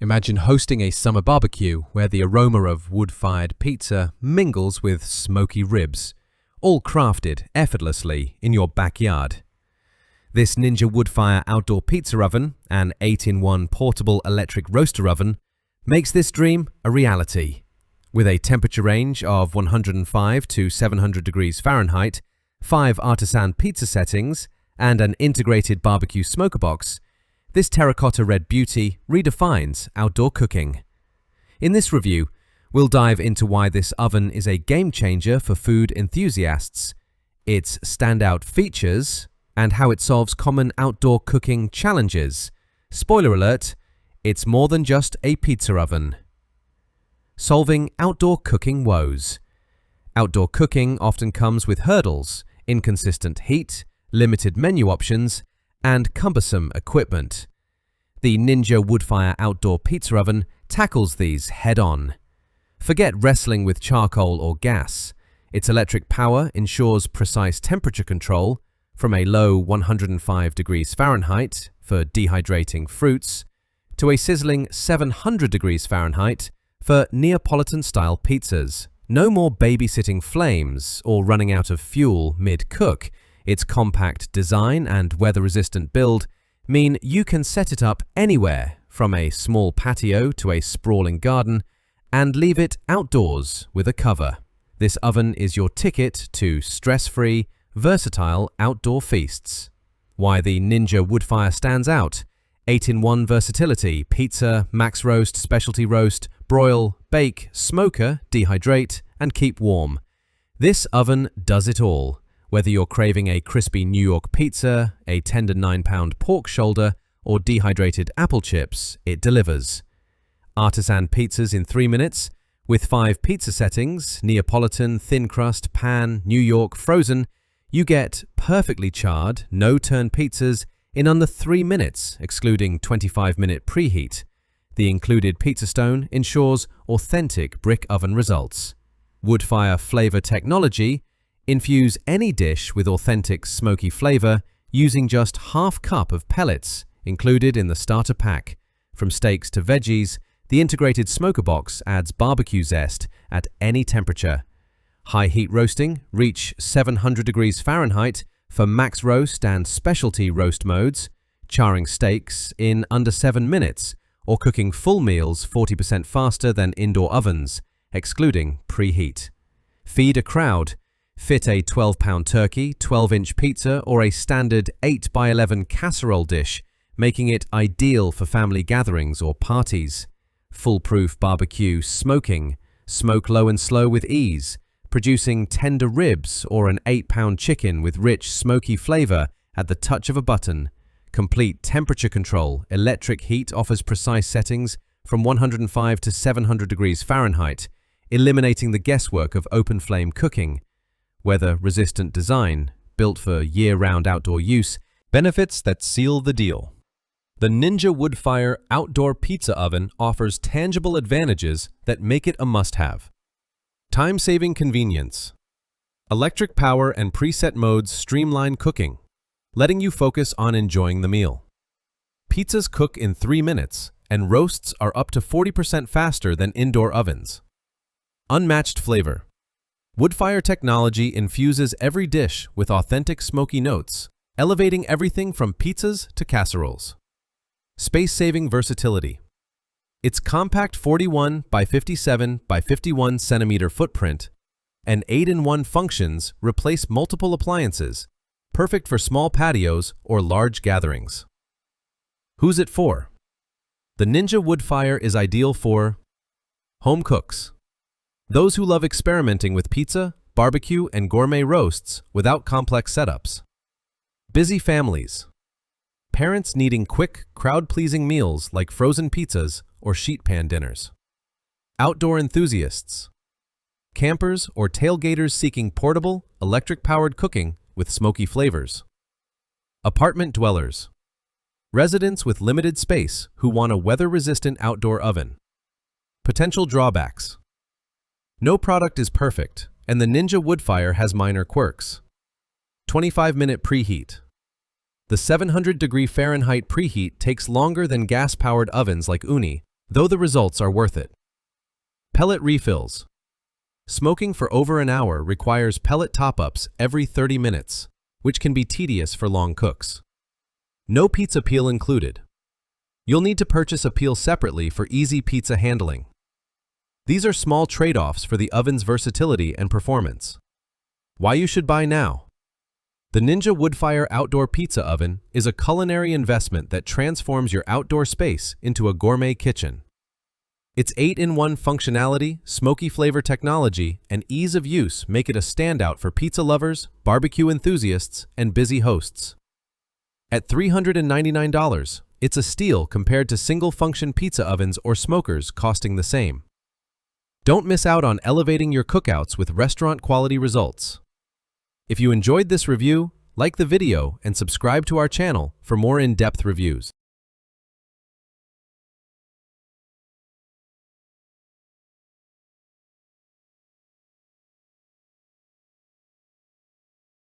Imagine hosting a summer barbecue where the aroma of wood-fired pizza mingles with smoky ribs, all crafted effortlessly in your backyard. This Ninja Woodfire outdoor pizza oven, an 8-in-1 portable electric roaster oven, makes this dream a reality. With a temperature range of 105 to 700 degrees Fahrenheit, 5 artisan pizza settings, and an integrated barbecue smoker box, this terracotta red beauty redefines outdoor cooking. In this review, we'll dive into why this oven is a game changer for food enthusiasts, its standout features, and how it solves common outdoor cooking challenges. Spoiler alert, it's more than just a pizza oven. Solving outdoor cooking woes. Outdoor cooking often comes with hurdles, inconsistent heat, limited menu options, and cumbersome equipment. The Ninja Woodfire outdoor pizza oven tackles these head-on. Forget wrestling with charcoal or gas. Its electric power ensures precise temperature control from a low 105 degrees Fahrenheit for dehydrating fruits to a sizzling 700 degrees Fahrenheit for Neapolitan-style pizzas. No more babysitting flames or running out of fuel mid-cook. Its compact design and weather-resistant build mean you can set it up anywhere, from a small patio to a sprawling garden, and leave it outdoors with a cover. This oven is your ticket to stress-free, versatile outdoor feasts. Why the Ninja Woodfire stands out: 8-in-1 versatility, pizza, max roast, specialty roast, broil, bake, smoker, dehydrate, and keep warm. This oven does it all. Whether you're craving a crispy New York pizza, a tender 9-pound pork shoulder, or dehydrated apple chips, it delivers. Artisan pizzas in 3 minutes, with 5 pizza settings: Neapolitan, thin crust, pan, New York, frozen. You get perfectly charred, no-turn pizzas in under 3 minutes, excluding 25-minute preheat. The included pizza stone ensures authentic brick oven results. Woodfire Flavor Technology. Infuse any dish with authentic smoky flavor using just ½ cup of pellets included in the starter pack. From steaks to veggies, the integrated smoker box adds barbecue zest at any temperature. High heat roasting, reach 700 degrees Fahrenheit for max roast and specialty roast modes, charring steaks in under 7 minutes, or cooking full meals 40% faster than indoor ovens, excluding preheat. Feed a crowd. Fit a 12-pound turkey, 12-inch pizza, or a standard 8x11 casserole dish, making it ideal for family gatherings or parties. Foolproof barbecue smoking. Smoke low and slow with ease, producing tender ribs or an 8-pound chicken with rich, smoky flavor at the touch of a button. Complete temperature control. Electric heat offers precise settings from 105 to 700 degrees Fahrenheit, eliminating the guesswork of open-flame cooking. Weather-resistant design, built for year-round outdoor use, benefits that seal the deal. The Ninja Woodfire outdoor pizza oven offers tangible advantages that make it a must-have. Time-saving convenience. Electric power and preset modes streamline cooking, letting you focus on enjoying the meal. Pizzas cook in 3 minutes, and roasts are up to 40% faster than indoor ovens. Unmatched flavor. Woodfire Technology infuses every dish with authentic smoky notes, elevating everything from pizzas to casseroles. Space-saving versatility. Its compact 41 by 57 by 51 centimeter footprint and 8-in-1 functions replace multiple appliances, perfect for small patios or large gatherings. Who's it for? The Ninja Woodfire is ideal for home cooks. Those who love experimenting with pizza, barbecue, and gourmet roasts without complex setups. Busy families. Parents needing quick, crowd-pleasing meals like frozen pizzas or sheet pan dinners. Outdoor enthusiasts. Campers or tailgaters seeking portable, electric-powered cooking with smoky flavors. Apartment dwellers. Residents with limited space who want a weather-resistant outdoor oven. Potential drawbacks. No product is perfect, and the Ninja Woodfire has minor quirks. 25-minute preheat. The 700-degree Fahrenheit preheat takes longer than gas-powered ovens like Uni, though the results are worth it. Pellet refills. Smoking for over an hour requires pellet top-ups every 30 minutes, which can be tedious for long cooks. No pizza peel included. You'll need to purchase a peel separately for easy pizza handling. These are small trade-offs for the oven's versatility and performance. Why you should buy now? The Ninja Woodfire Outdoor Pizza Oven is a culinary investment that transforms your outdoor space into a gourmet kitchen. Its 8-in-1 functionality, smoky flavor technology, and ease of use make it a standout for pizza lovers, barbecue enthusiasts, and busy hosts. At $399, it's a steal compared to single-function pizza ovens or smokers costing the same. Don't miss out on elevating your cookouts with restaurant-quality results. If you enjoyed this review, like the video and subscribe to our channel for more in-depth reviews.